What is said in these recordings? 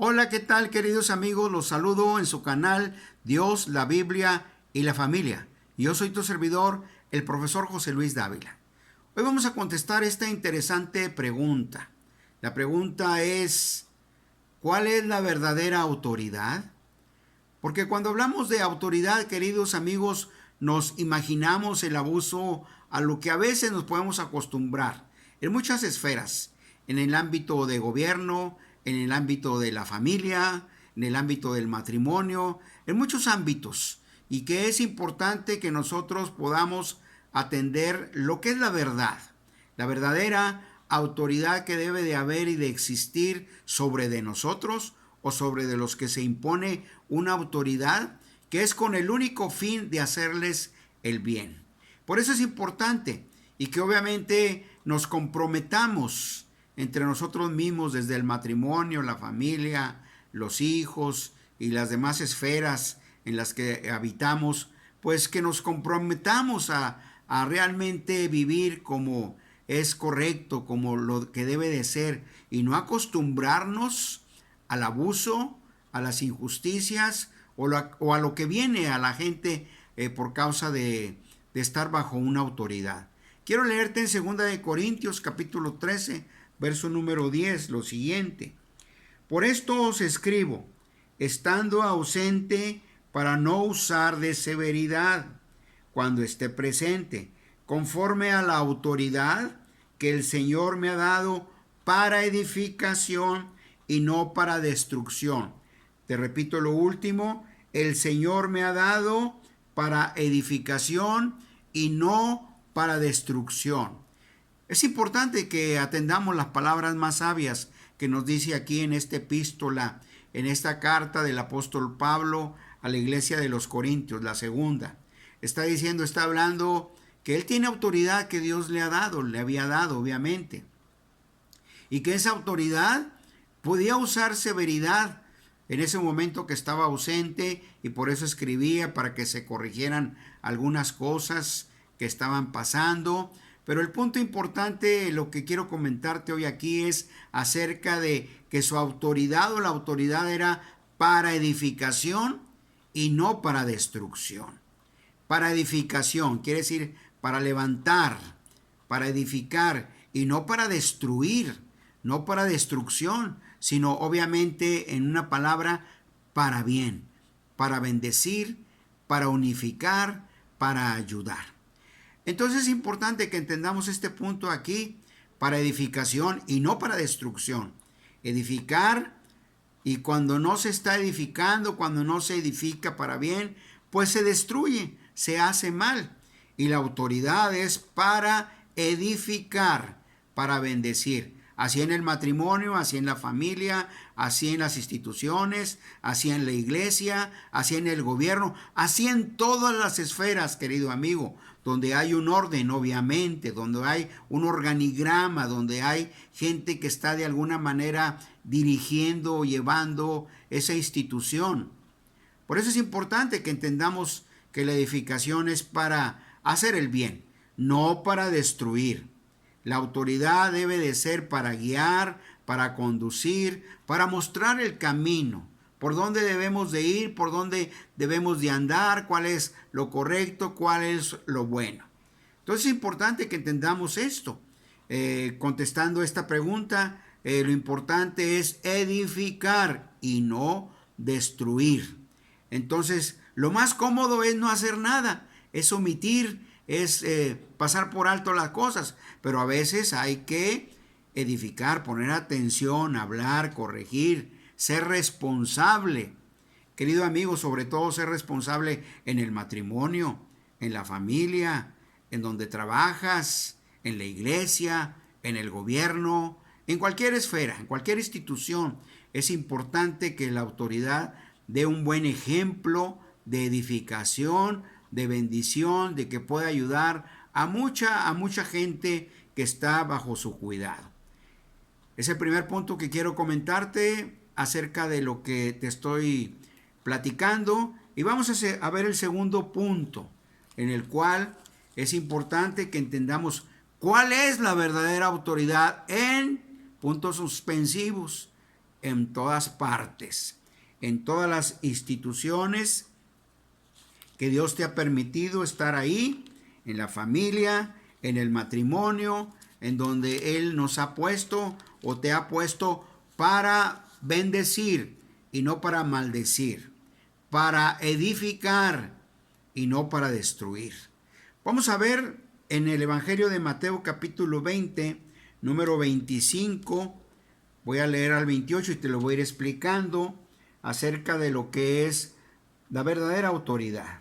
Hola, ¿qué tal, queridos amigos? Los saludo en su canal Dios, la Biblia y la familia. Yo soy tu servidor, el profesor José Luis Dávila. Hoy vamos a contestar esta interesante pregunta. La pregunta es, ¿cuál es la verdadera autoridad? Porque cuando hablamos de autoridad, queridos amigos, nos imaginamos el abuso a lo que a veces nos podemos acostumbrar en muchas esferas, en el ámbito de gobierno, en el ámbito de la familia, en el ámbito del matrimonio, en muchos ámbitos, y que es importante que nosotros podamos atender lo que es la verdad, la verdadera autoridad que debe de haber y de existir sobre de nosotros o sobre de los que se impone una autoridad que es con el único fin de hacerles el bien. Por eso es importante y que obviamente nos comprometamos entre nosotros mismos desde el matrimonio, la familia, los hijos y las demás esferas en las que habitamos, pues que nos comprometamos a realmente vivir como es correcto, como lo que debe de ser, y no acostumbrarnos al abuso, a las injusticias o a lo que viene a la gente por causa de estar bajo una autoridad. Quiero leerte en 2 Corintios capítulo 13, verso número 10, lo siguiente. Por esto os escribo, estando ausente para no usar de severidad cuando esté presente, conforme a la autoridad que el Señor me ha dado para edificación y no para destrucción. Te repito lo último, el Señor me ha dado para edificación y no para destrucción. Es importante que atendamos las palabras más sabias que nos dice aquí en esta epístola, en esta carta del apóstol Pablo a la iglesia de los Corintios, la segunda. Está diciendo, está hablando que él tiene autoridad que Dios le ha dado, le había dado obviamente, y que esa autoridad podía usar severidad en ese momento que estaba ausente, y por eso escribía para que se corrigieran algunas cosas que estaban pasando. Pero el punto importante, lo que quiero comentarte hoy aquí, es acerca de que su autoridad o la autoridad era para edificación y no para destrucción. Para edificación quiere decir para levantar, para edificar, y no para destruir, no para destrucción, sino obviamente en una palabra, para bien, para bendecir, para unificar, para ayudar. Entonces es importante que entendamos este punto aquí, para edificación y no para destrucción. Edificar, y cuando no se está edificando, cuando no se edifica para bien, pues se destruye, se hace mal. Y la autoridad es para edificar, para bendecir. Así en el matrimonio, así en la familia, así en las instituciones, así en la iglesia, así en el gobierno, así en todas las esferas, querido amigo, donde hay un orden, obviamente, donde hay un organigrama, donde hay gente que está de alguna manera dirigiendo o llevando esa institución. Por eso es importante que entendamos que la edificación es para hacer el bien, no para destruir. La autoridad debe de ser para guiar, para conducir, para mostrar el camino, por dónde debemos de ir, por dónde debemos de andar, cuál es lo correcto, cuál es lo bueno. Entonces es importante que entendamos esto. Contestando esta pregunta, lo importante es edificar y no destruir. Entonces, lo más cómodo es no hacer nada, es omitir, es pasar por alto las cosas, pero a veces hay que edificar, poner atención, hablar, corregir, ser responsable. Querido amigo, sobre todo ser responsable en el matrimonio, en la familia, en donde trabajas, en la iglesia, en el gobierno, en cualquier esfera, en cualquier institución. Es importante que la autoridad dé un buen ejemplo de edificación, de bendición, de que pueda ayudar a mucha gente que está bajo su cuidado. Es el primer punto que quiero comentarte acerca de lo que te estoy platicando, y vamos a ver el segundo punto, en el cual es importante que entendamos cuál es la verdadera autoridad en puntos suspensivos. en todas partes, en todas las instituciones que Dios te ha permitido estar ahí, en la familia, en el matrimonio, en donde Él nos ha puesto o te ha puesto para bendecir y no para maldecir, para edificar y no para destruir. Vamos a ver en el Evangelio de Mateo capítulo 20, número 25, voy a leer al 28 y te lo voy a ir explicando acerca de lo que es la verdadera autoridad.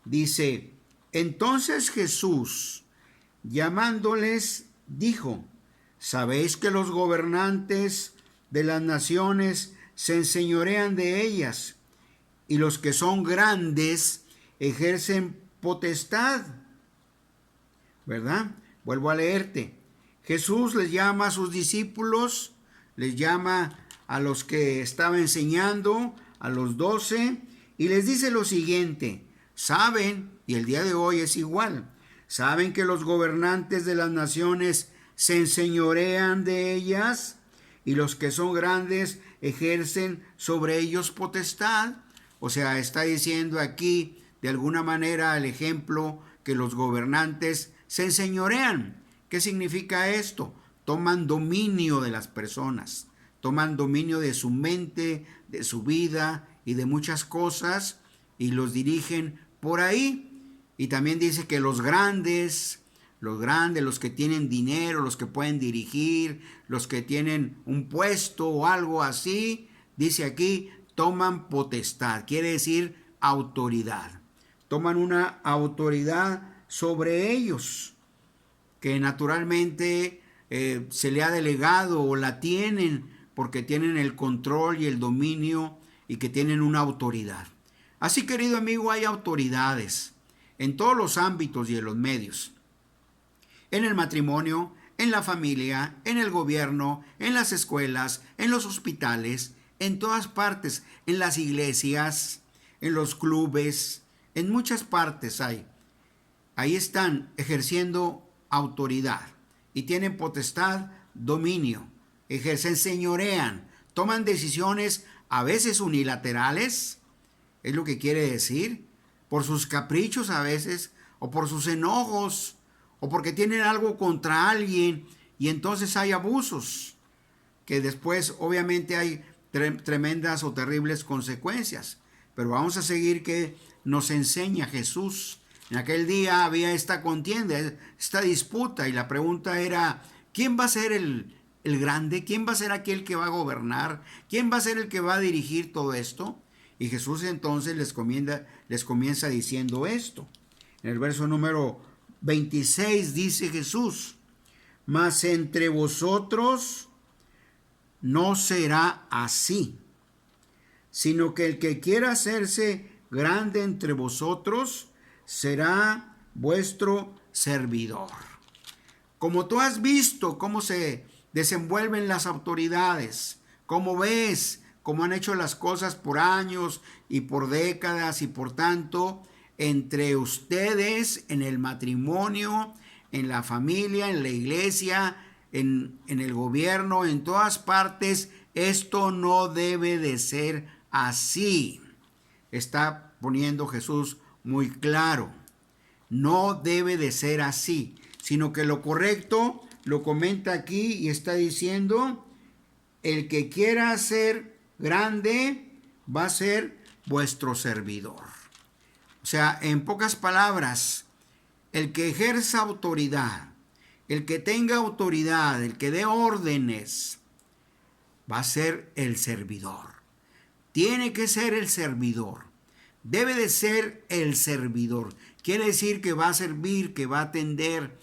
Dice, entonces Jesús, llamándoles, dijo, ¿sabéis que los gobernantes de las naciones se enseñorean de ellas y los que son grandes ejercen potestad? ¿Verdad? Vuelvo a leerte. Jesús les llama a sus discípulos, les llama a los que estaba enseñando, a los 12, y les dice lo siguiente, saben, y el día de hoy es igual, saben que los gobernantes de las naciones se enseñorean de ellas, y los que son grandes ejercen sobre ellos potestad. O sea, está diciendo aquí, de alguna manera, el ejemplo que los gobernantes se enseñorean. ¿Qué significa esto? Toman dominio de las personas, toman dominio de su mente, de su vida y de muchas cosas y los dirigen por ahí. Y también dice que los grandes, los que tienen dinero, los que pueden dirigir, los que tienen un puesto o algo así, dice aquí, toman potestad, quiere decir autoridad. Toman una autoridad sobre ellos, que naturalmente se le ha delegado o la tienen porque tienen el control y el dominio y que tienen una autoridad. Así, querido amigo, hay autoridades en todos los ámbitos y en los medios. En el matrimonio, en la familia, en el gobierno, en las escuelas, en los hospitales, en todas partes, en las iglesias, en los clubes, en muchas partes hay. Ahí están ejerciendo autoridad y tienen potestad, dominio, ejercen, señorean, toman decisiones a veces unilaterales, es lo que quiere decir, por sus caprichos a veces, o por sus enojos, o porque tienen algo contra alguien, y entonces hay abusos, que después obviamente hay tremendas o terribles consecuencias. Pero vamos a seguir que nos enseña Jesús. En aquel día había esta contienda, esta disputa, y la pregunta era, ¿quién va a ser el grande? ¿Quién va a ser aquel que va a gobernar? ¿Quién va a ser el que va a dirigir todo esto? Y Jesús entonces les comienza diciendo esto. En el verso número 26 dice Jesús, mas entre vosotros no será así, sino que el que quiera hacerse grande entre vosotros será vuestro servidor. Como tú has visto cómo se desenvuelven las autoridades, cómo ves cómo han hecho las cosas por años y por décadas, y por tanto, entre ustedes, en el matrimonio, en la familia, en la iglesia, en el gobierno, en todas partes, esto no debe de ser así. Está poniendo Jesús muy claro. No debe de ser así, sino que lo correcto lo comenta aquí y está diciendo, el que quiera ser grande va a ser vuestro servidor. O sea, en pocas palabras, el que ejerza autoridad, el que tenga autoridad, el que dé órdenes, va a ser el servidor. Tiene que ser el servidor. Debe de ser el servidor. Quiere decir que va a servir, que va a atender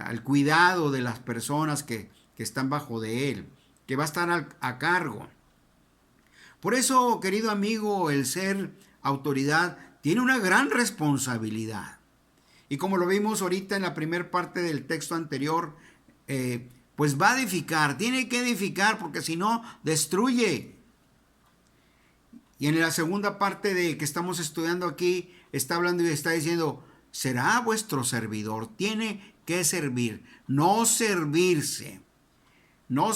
al cuidado de las personas que están bajo de él, que va a estar a cargo. Por eso, querido amigo, el ser autoridad tiene una gran responsabilidad. Y como lo vimos ahorita en la primera parte del texto anterior, pues va a edificar, tiene que edificar porque si no, destruye. Y en la segunda parte de que estamos estudiando aquí, está hablando y está diciendo, será vuestro servidor, tiene que servir, no servirse, no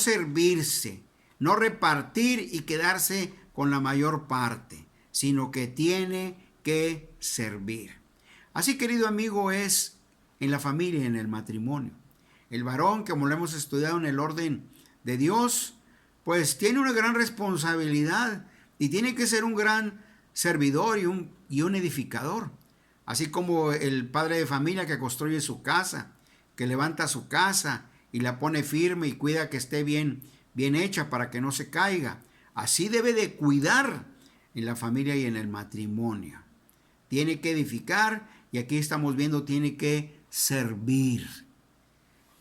no repartir y quedarse con la mayor parte, sino que tiene que servir. Así, querido amigo, es en la familia y en el matrimonio. El varón, como lo hemos estudiado en el orden de Dios, pues tiene una gran responsabilidad y tiene que ser un gran servidor y un edificador. Así como el padre de familia que construye su casa, que levanta su casa y la pone firme y cuida que esté bien hecha para que no se caiga. Así debe de cuidar en la familia y en el matrimonio. Tiene que edificar y aquí estamos viendo, tiene que servir.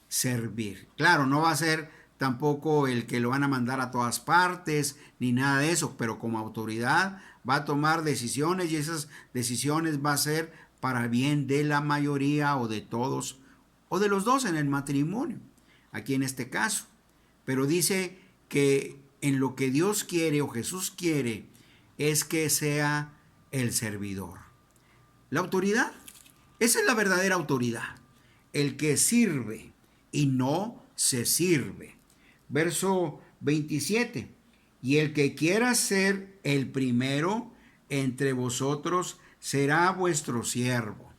Servir. Claro, no va a ser tampoco el que lo van a mandar a todas partes ni nada de eso, pero como autoridad va a tomar decisiones y esas decisiones va a ser para el bien de la mayoría o de todos o de los dos en el matrimonio, aquí en este caso. Pero dice que en lo que Dios quiere o Jesús quiere es que sea el servidor. La autoridad, esa es la verdadera autoridad, el que sirve y no se sirve. Verso 27, y el que quiera ser el primero entre vosotros será vuestro siervo.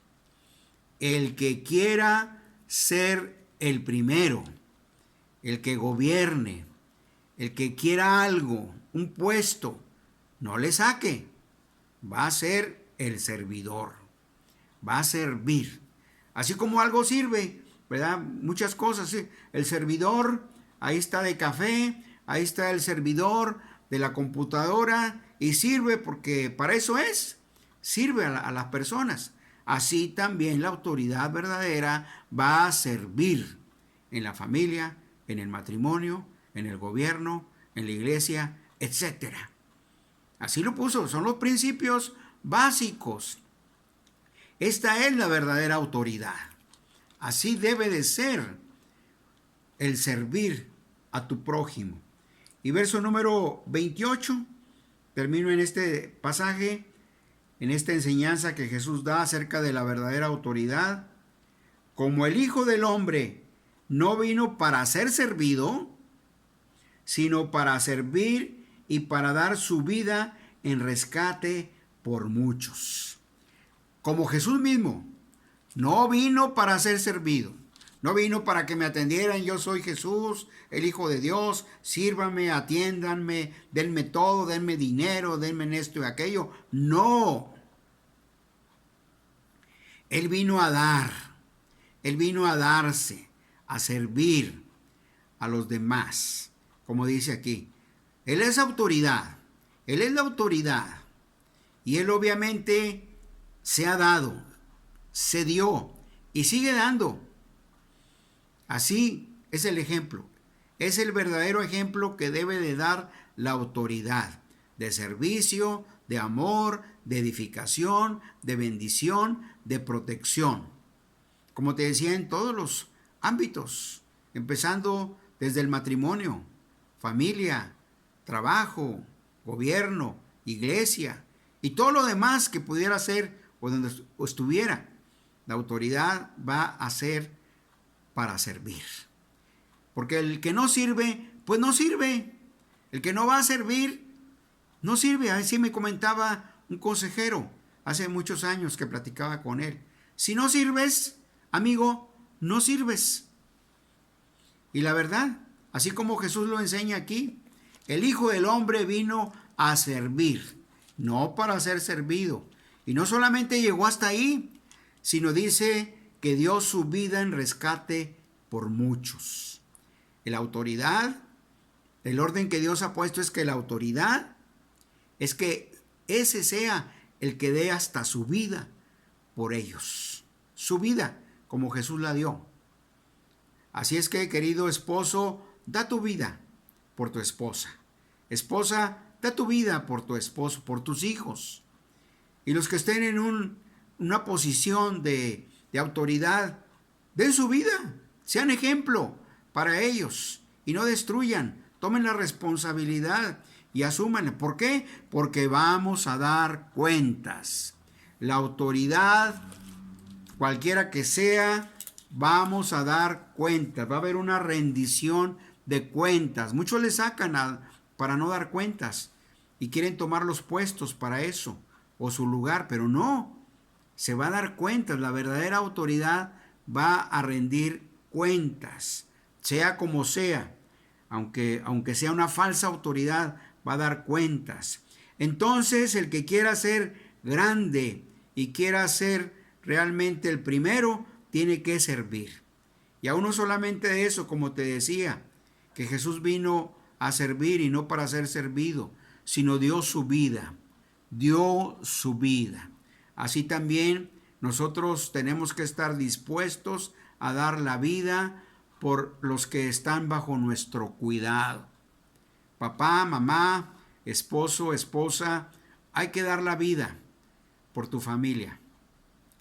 El que quiera ser el primero, el que gobierne, el que quiera algo, un puesto, no le saque, va a ser el servidor, va a servir. Así como algo sirve, ¿verdad? Muchas cosas, ¿sí? El servidor, ahí está de café, ahí está el servidor de la computadora y sirve porque para eso es, sirve a las personas. Así también la autoridad verdadera va a servir en la familia, en el matrimonio, en el gobierno, en la iglesia, etc. Así lo puso, son los principios básicos. Esta es la verdadera autoridad. Así debe de ser el servir a tu prójimo. Y verso número 28, termino en este pasaje, en esta enseñanza que Jesús da acerca de la verdadera autoridad. Como el Hijo del Hombre no vino para ser servido, sino para servir y para dar su vida en rescate por muchos. Como Jesús mismo, no vino para ser servido. No vino para que me atendieran, yo soy Jesús, el Hijo de Dios, sírvanme, atiéndanme, denme todo, denme dinero, denme esto y aquello. No. Él vino a dar, Él vino a darse, a servir a los demás, como dice aquí. Él es autoridad, Él es la autoridad y Él obviamente se ha dado, se dio y sigue dando. Así es el ejemplo, es el verdadero ejemplo que debe de dar la autoridad, de servicio, de amor, de edificación, de bendición, de protección. Como te decía, en todos los ámbitos, empezando desde el matrimonio, familia, trabajo, gobierno, iglesia y todo lo demás que pudiera ser o donde estuviera. La autoridad va a ser para servir. Porque el que no sirve, pues no sirve. El que no va a servir, no sirve. Así me comentaba un consejero hace muchos años que platicaba con él. Si no sirves, amigo, no sirves. Y la verdad, así como Jesús lo enseña aquí, el Hijo del Hombre vino a servir, no para ser servido. Y no solamente llegó hasta ahí, sino dice que dio su vida en rescate por muchos. La autoridad, el orden que Dios ha puesto es que la autoridad es que ese sea el que dé hasta su vida por ellos. Su vida, como Jesús la dio. Así es que, querido esposo, da tu vida por tu esposa. Esposa, da tu vida por tu esposo, por tus hijos. Y los que estén en una posición de autoridad, den su vida, sean ejemplo para ellos y no destruyan, tomen la responsabilidad y asúmanla. ¿Por qué? Porque vamos a dar cuentas. La autoridad, cualquiera que sea, vamos a dar cuentas. Va a haber una rendición de cuentas. Muchos le sacan para no dar cuentas y quieren tomar los puestos para eso o su lugar, pero no, se va a dar cuentas. La verdadera autoridad va a rendir cuentas, sea como sea, aunque sea una falsa autoridad, va a dar cuentas. Entonces, el que quiera ser grande y quiera ser realmente el primero, tiene que servir. Y aún no solamente de eso, como te decía, que Jesús vino a servir y no para ser servido, sino dio su vida, dio su vida. Así también nosotros tenemos que estar dispuestos a dar la vida por los que están bajo nuestro cuidado. Papá, mamá, esposo, esposa, hay que dar la vida por tu familia.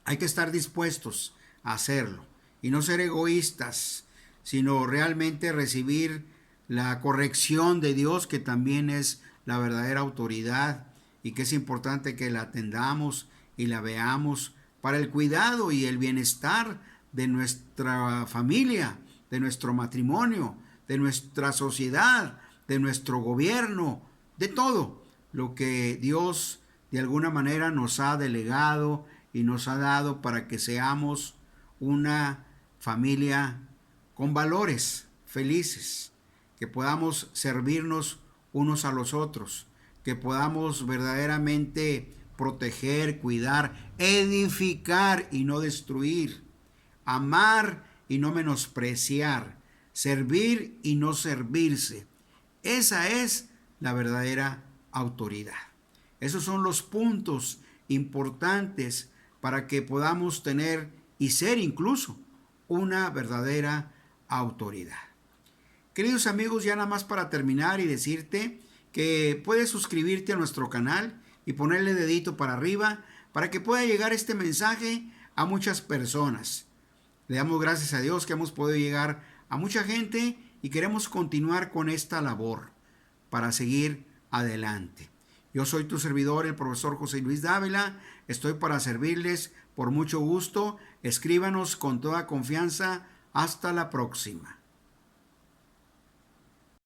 Hay que estar dispuestos a hacerlo y no ser egoístas, sino realmente recibir la corrección de Dios, que también es la verdadera autoridad y que es importante que la atendamos y la veamos para el cuidado y el bienestar de nuestra familia, de nuestro matrimonio, de nuestra sociedad, de nuestro gobierno, de todo lo que Dios de alguna manera nos ha delegado y nos ha dado para que seamos una familia con valores felices, que podamos servirnos unos a los otros, que podamos verdaderamente proteger, cuidar, edificar y no destruir, amar y no menospreciar, servir y no servirse. Esa es la verdadera autoridad. Esos son los puntos importantes para que podamos tener y ser incluso una verdadera autoridad. Queridos amigos, ya nada más para terminar y decirte que puedes suscribirte a nuestro canal y ponerle dedito para arriba para que pueda llegar este mensaje a muchas personas. Le damos gracias a Dios que hemos podido llegar a mucha gente y queremos continuar con esta labor para seguir adelante. Yo soy tu servidor, el profesor José Luis Dávila. Estoy para servirles por mucho gusto. Escríbanos con toda confianza. Hasta la próxima.